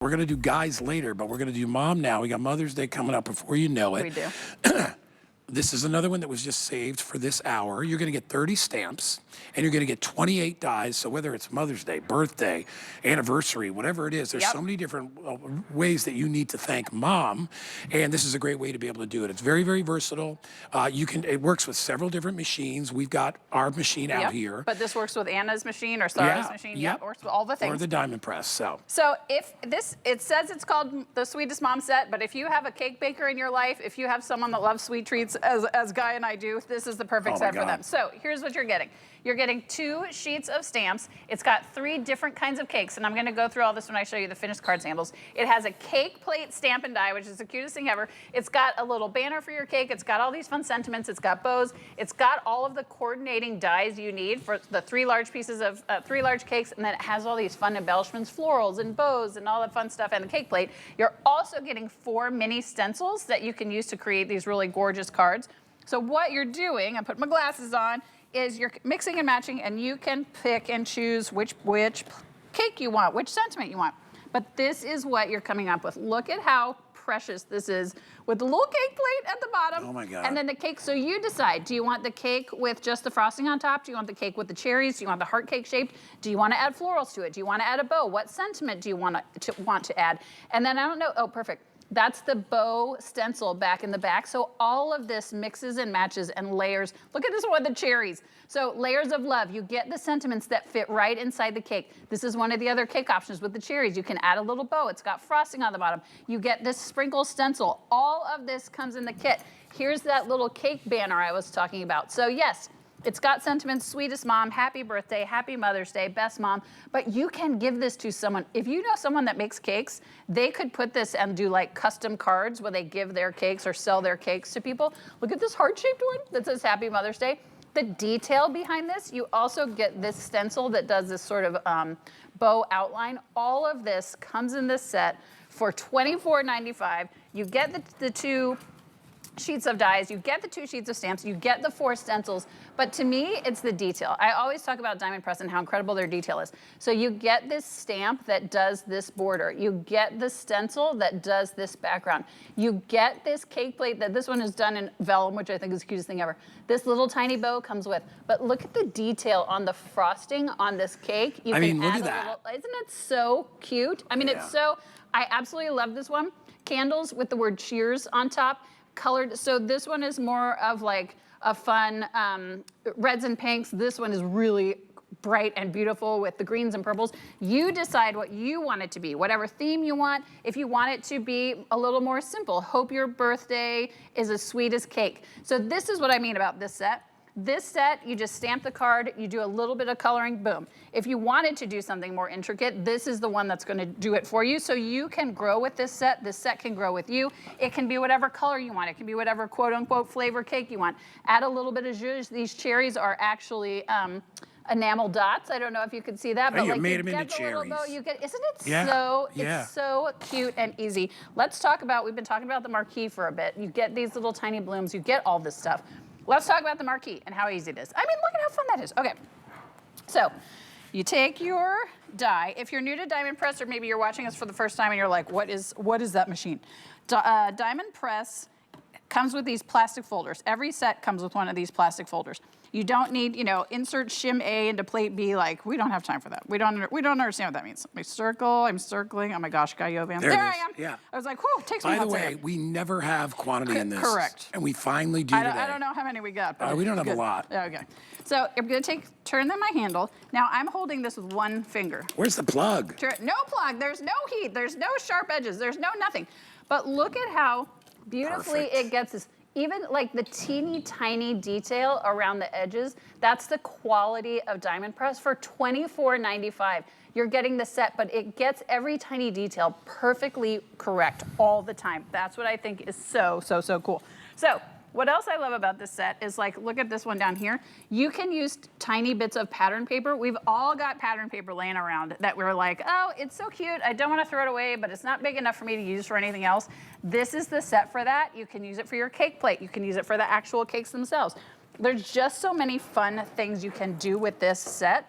We're going to do guys later, but we're going to do mom now. We got Mother's Day coming up before you know it. We do. This is another one that was just saved for this hour. You're going to get 30 stamps, and you're going to get 28 dies. So whether it's Mother's Day, birthday, anniversary, whatever it is, there's so many different ways that you need to thank mom, and this is a great way to be able to do it. It's very, very versatile. It works with several different machines. We've got our machine out here. But this works with Anna's machine or Sarah's machine. Yeah, it works with all the things. Or the Diamond Press. So if this, it says it's called the Sweetest Mom Set, but if you have a cake baker in your life, if you have someone that loves sweet treats, as Guy and I do, this is the perfect set for them. So here's what you're getting. You're getting 2 sheets of stamps. It's got 3 different kinds of cakes, and I'm going to go through all this when I show you the finished card samples. It has a cake plate stamp and die, which is the cutest thing ever. It's got a little banner for your cake. It's got all these fun sentiments. It's got bows. It's got all of the coordinating dies you need for the 3 large pieces of 3 large cakes, and then it has all these fun embellishments, florals and bows and all that fun stuff, and the cake plate. You're also getting 4 mini stencils that you can use to create these really gorgeous cards. So what you're doing, I put my glasses on, is you're mixing and matching, and you can pick and choose which cake you want, which sentiment you want. But this is what you're coming up with. Look at how precious this is with the little cake plate at the bottom. Oh my God. And then the cake, so you decide, do you want the cake with just the frosting on top? Do you want the cake with the cherries? Do you want the heart cake shaped? Do you want to add florals to it? Do you want to add a bow? What sentiment do you want to add? And then I don't know, oh, perfect. That's the bow stencil back in the back. So all of this mixes and matches and layers. Look at this one, the cherries. So layers of love. You get the sentiments that fit right inside the cake. This is one of the other cake options with the cherries. You can add a little bow. It's got frosting on the bottom. You get this sprinkle stencil. All of this comes in the kit. Here's that little cake banner I was talking about. So yes, it's got sentiments, sweetest mom, happy birthday, happy Mother's Day, best mom, but you can give this to someone. If you know someone that makes cakes, they could put this and do like custom cards where they give their cakes or sell their cakes to people. Look at this heart-shaped one that says happy Mother's Day. The detail behind this, you also get this stencil that does this sort of bow outline. All of this comes in this set for $24.95. You get the 2 sheets of dies, you get the 2 sheets of stamps, you get the 4 stencils, but to me, it's the detail. I always talk about Diamond Press and how incredible their detail is. So you get this stamp that does this border, you get the stencil that does this background, you get this cake plate that this one is done in vellum, which I think is the cutest thing ever. This little tiny bow comes with, but look at the detail on the frosting on this cake. I mean, look at that. Isn't it so cute? I mean, it's so, I absolutely love this one. Candles with the word cheers on top. Colored, so this one is more of like a fun reds and pinks. This one is really bright and beautiful with the greens and purples. You decide what you want it to be, whatever theme you want. If you want it to be a little more simple, hope your birthday is as sweet as cake. So this is what I mean about this set. This set, you just stamp the card, you do a little bit of coloring, boom. If you wanted to do something more intricate, this is the one that's going to do it for you. So you can grow with this set can grow with you. It can be whatever color you want. It can be whatever quote unquote flavor cake you want. Add a little bit of zhuzh. These cherries are actually enamel dots. I don't know if you can see that, but you like made you them get into the cherries. little bow, you get, isn't it it's so cute and easy. Let's talk about, we've been talking about the Marquis for a bit. You get these little tiny blooms, you get all this stuff. Let's talk about the Marquis and how easy it is. I mean, look at how fun that is. Okay, so you take your die. If you're new to Diamond Press, or maybe you're watching us for the first time and you're like, what is that machine? Diamond Press comes with these plastic folders. Every set comes with one of these plastic folders. You don't need, insert shim A into plate B. Like, we don't have time for that. We don't understand what that means. I'm circling. Oh my gosh, Guy Yovan. There I am. Yeah. I was like, whew, takes me a By the hot way, second. we never have quantity in this. Correct. And we finally do today. I don't know how many we got. But we don't have good. a lot. Okay. So I'm going to turn my handle. Now I'm holding this with one finger. Where's the plug? No plug. There's no heat. There's no sharp edges. There's no nothing. But look at how beautifully it gets this. Even like the teeny tiny detail around the edges, that's the quality of Diamond Press for $24.95. You're getting the set, but it gets every tiny detail perfectly correct all the time. That's what I think is so, so, so cool. So what else I love about this set is, like, look at this one down here. You can use tiny bits of pattern paper. We've all got pattern paper laying around that we're like, oh, it's so cute. I don't want to throw it away, but it's not big enough for me to use for anything else. This is the set for that. You can use it for your cake plate. You can use it for the actual cakes themselves. There's just so many fun things you can do with this set.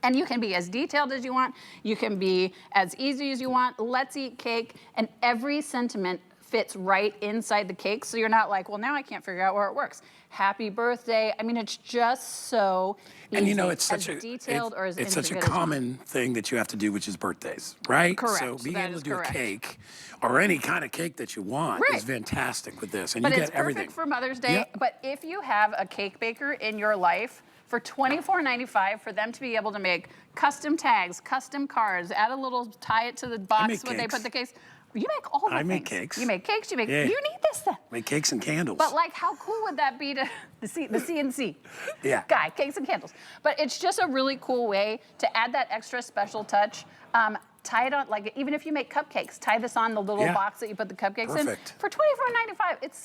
And you can be as detailed as you want. You can be as easy as you want. Let's eat cake. And every sentiment fits right inside the cake. So you're not like, well, now I can't figure out where it works. Happy birthday. I mean, it's just so easy. And you know, it's such as detailed or as it's such a intricate as you want. common thing that you have to do, which is birthdays, right? Correct. So being That able is to do correct. a cake or any kind of cake that you want Right. is fantastic with this, and But you it's get everything. perfect for Mother's Day. Yep. But if you have a cake baker in your life, for $24.95 for them to be able to make custom tags, custom cards, add a little, tie it to the box make when they cakes. put the case. You make all the I things. make cakes. You make cakes. You make. Yeah. You need this then. Make cakes and candles. But like, how cool would that be to the CNC Yeah. guy, cakes and candles? But it's just a really cool way to add that extra special touch. Tie it on, like even if you make cupcakes, tie this on the little Yeah. box that you put the cupcakes Perfect. in. For $24.95, it's